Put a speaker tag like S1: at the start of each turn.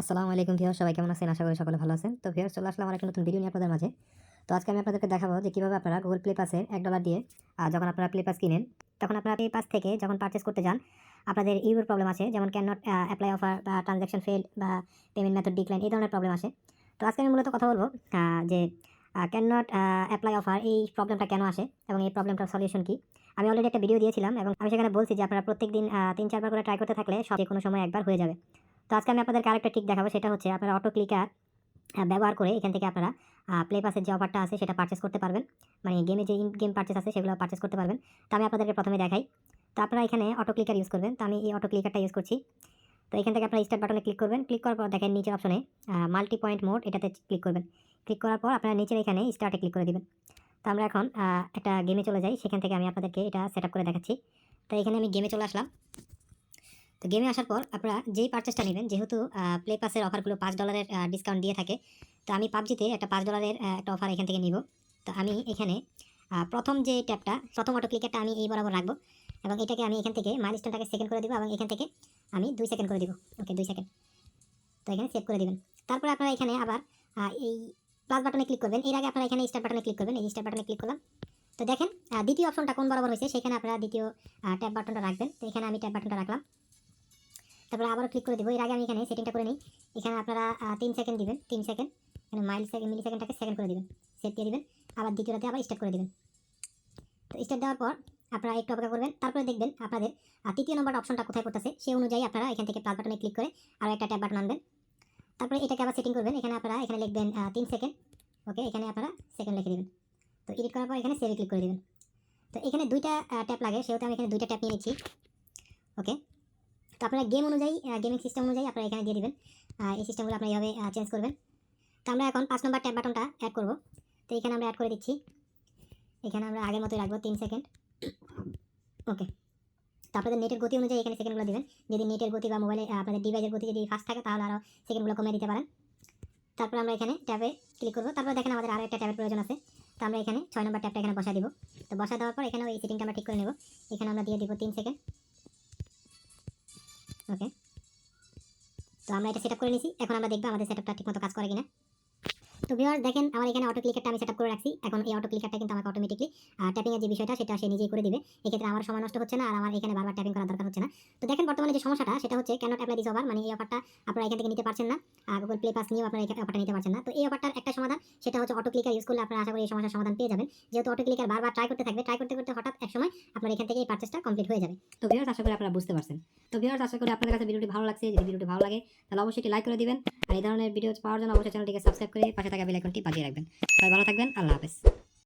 S1: আসসালামু আলাইকুম ভিউয়ার্স, সবাই কেমন আছেন? আশা করি সকলে ভালো আছেন। তো ভিউয়ার্স, চলে আসলাম আমার একটা নতুন ভিডিও নিয়ে আপনাদের মাঝে। তো আজকে আমি আপনাদেরকে দেখাবো যে কিভাবে আপনারা গুগল প্লে পাসে $1 দিয়ে যখন আপনারা প্লে পাস কিনেন, তখন আপনারা প্লে পাস থেকে যখন পারচেজ করতে যান, আপনাদের ইউর প্রবলেম আসে, যেমন ক্যান নট অ্যাপ্লাই অফার বা ট্রানজাকশন ফেইলড বা পেমেন্ট মেথড ডিক্লাইন, এই ধরনের প্রবলেম আসে। তো আজকে আমি মূলত কথা বলবো যে ক্যান নট অ্যাপ্লাই অফার, এই প্রবলেমটা কেন আসে এবং এই প্রবলেমটার সলিউশন কি। আমি অলরেডি একটা ভিডিও দিয়েছিলাম এবং আমি সেখানে বলছি যে আপনারা প্রত্যেকদিন 3-4 বার করে ট্রাই করতে থাকলে যে কোনো সময় একবার হয়ে যাবে। তো আজকে আমি আপনাদেরকে আরেকটা ট্রিক দেখাবো, সেটা হচ্ছে আপনারা অটো ক্লিকার ব্যবহার করে এখান থেকে আপনারা প্লে পাসের যে অফারটা আছে সেটা পারচেস করতে পারবেন। মানে গেমে যে ইন গেম পারচেস আছে সেগুলো পারচেস করতে পারবেন। তো আমি আপনাদেরকে প্রথমে দেখাই। তো আপনারা এখানে অটো ক্লিকার ইউজ করবেন। তো আমি এই অটো ক্লিকারটা ইউজ করছি। তো এখান থেকে আপনারা স্টার্ট বাটনে ক্লিক করবেন। ক্লিক করার পর দেখেন নিচের অপশনে মাল্টি পয়েন্ট মোড, এটাতে ক্লিক করবেন। ক্লিক করার পর আপনারা নিচের এখানে স্টার্টে ক্লিক করে দিবেন। তো আমরা এখন একটা গেমে চলে যাই, সেখান থেকে আমি আপনাদেরকে এটা সেট আপ করে দেখাচ্ছি। তো এখানে আমি গেমে চলে আসলাম। তো গেমে আসার পর আপনারা যেই পারচেসটা নেবেন, যেহেতু প্লে পাসের অফারগুলো $5 ডিসকাউন্ট দিয়ে থাকে, তো আমি পাবজিতে একটা $5 একটা অফার এখান থেকে নিব। তো আমি এখানে প্রথম যে ট্যাবটা, প্রথম অটো ক্লিকারটা আমি এই বরাবর রাখবো এবং এটাকে আমি এখান থেকে মাইলস্টোনটাকে সেকেন্ড করে দিব এবং এখান থেকে আমি 2 সেকেন্ড করে দিব। ওকে, 2 সেকেন্ড। তো এখানে সেভ করে দিবেন। তারপরে আপনারা এখানে আবার এই প্লাস বাটনে ক্লিক করবেন। এর আগে আপনারা এখানে স্টার্ট বাটনে ক্লিক করবেন। এই স্টার্ট বাটনে ক্লিক করলাম। তো দেখেন দ্বিতীয় অপশনটা কোন বরাবর হয়েছে, সেখানে আপনারা দ্বিতীয় ট্যাব বাটনটা রাখবেন। তো এখানে আমি ট্যাব বাটনটা রাখলাম। তারপরে আবারও ক্লিক করে দিব। এর আগে আমি এখানে সেটিংটা করে নিই। এখানে আপনারা 3 সেকেন্ড দিবেন, 3 সেকেন্ড। এখানে মিলি সেকেন্ডটাকে সেকেন্ড করে দিবেন, সেভ দিয়ে দিবেন। আবার দ্বিতীয়টাতে আবার স্টার্ট করে দিবেন। তো স্টার্ট দেওয়ার পর আপনারা একটু অপেক্ষা করবেন। তারপরে দেখবেন আপনাদের তৃতীয় নম্বর অপশনটা কোথায় পড়তেছে, সেই অনুযায়ী আপনারা এখান থেকে প্লাস বাটনে ক্লিক করে আরও একটা ট্যাব বাটন আনবেন। তারপরে এটাকে আবার সেটিং করবেন। এখানে আপনারা এখানে লিখবেন 3 সেকেন্ড। ওকে, এখানে আপনারা সেকেন্ড লিখে দিবেন। তো এডিট করার পর এখানে সেভে ক্লিক করে দিবেন। তো এখানে দুইটা ট্যাব লাগে, সেহেতু আমি এখানে দুইটা ট্যাব নিয়ে নিচ্ছি। ওকে, তো আপনারা গেম অনুযায়ী, গেমিং সিস্টেম অনুযায়ী আপনারা এখানে দিয়ে দিবেন। এই সিস্টেমগুলো আপনারা এইভাবে চেঞ্জ করবেন। তো আমরা এখন 5 নম্বর ট্যাব বাটনটা অ্যাড করব। তো এখানে আমরা অ্যাড করে দিচ্ছি। এখানে আমরা আগের মতোই রাখবো 3 সেকেন্ড। ওকে, তো আপনাদের নেটের গতি অনুযায়ী এখানে সেকেন্ডগুলো দিবেন। যদি নেটের গতি বা মোবাইলে আপনাদের ডিভাইসের গতি যদি ফাস্ট থাকে, তাহলে আরও সেকেন্ডগুলো কমিয়ে দিতে পারেন। তারপর আমরা এখানে ট্যাবে ক্লিক করব। তারপর দেখেন আমাদের আরও একটা ট্যাবের প্রয়োজন আছে। তো আমরা এখানে 6 নম্বর ট্যাবটা এখানে বসা দিব। তো বসা দেওয়ার পর এখানে এই সেটিংটা আমরা ঠিক করে নেব। এখানে আমরা দিয়ে দিব 3 সেকেন্ড। ওকে, তো আমরা এটা সেটআপ করে নিয়েছি। এখন আমরা দেখব আমাদের সেটআপটা ঠিকমতো কাজ করে কিনা। তো ভিউয়ার্স, দেখেন আমার এখানে অটো ক্লিকারটা আমি সেটআপ করে রাখছি। এখন এই অটো ক্লিকারটা কিন্তু আমাকে অটোমেটিক্যালি ট্যাপিং এর যে বিষয়টা সেটা সে নিজেই করে দিবে। এক্ষেত্রে আমার সময় নষ্ট হচ্ছে না আর আমার এখানে বারবার ট্যাপিং করার দরকার হচ্ছে না। তো দেখেন বর্তমানে যে সমস্যাটা সেটা হচ্ছে can not apply this offer, মানে এই অফারটা আপনারা এখান থেকে নিতে পারছেন না। গুগল প্লে পাস নিয়েও আপনারা এই অফারটা নিতে পারছেন না। তো এই অফারটার একটা সমাধান, সেটা হচ্ছে অটো ক্লিকার ইউজ করলে আপনারা আশা করি এই সমস্যার সমাধান পেয়ে যাবেন। যেহেতু অটো ক্লিকার বারবার ট্রাই করতে থাকবে, ট্রাই করতে করতে হঠাৎ এক সময় আপনার এখান থেকে এই পারচেজটা কমপ্লিট হয়ে যাবে। তো ভিউয়ার্স, আশা করি আপনারা বুঝতে পারছেন। তো ভিউয়ার্স, আশা করি আপনাদের কাছে ভিডিওটি ভালো লাগছে। যদি ভিডিওটি ভালো লাগে তাহলে অবশ্যই একটি লাইক করে দিবেন আর এই ধরনের ভিডিও পাওয়ার জন্য অবশ্যই চ্যানেলটিকে সাবস্ক্রাইব করে পাশে থাকা বেল আইকনটি বাজিয়ে রাখবেন। সবাই ভালো থাকবেন। আল্লাহ হাফেজ।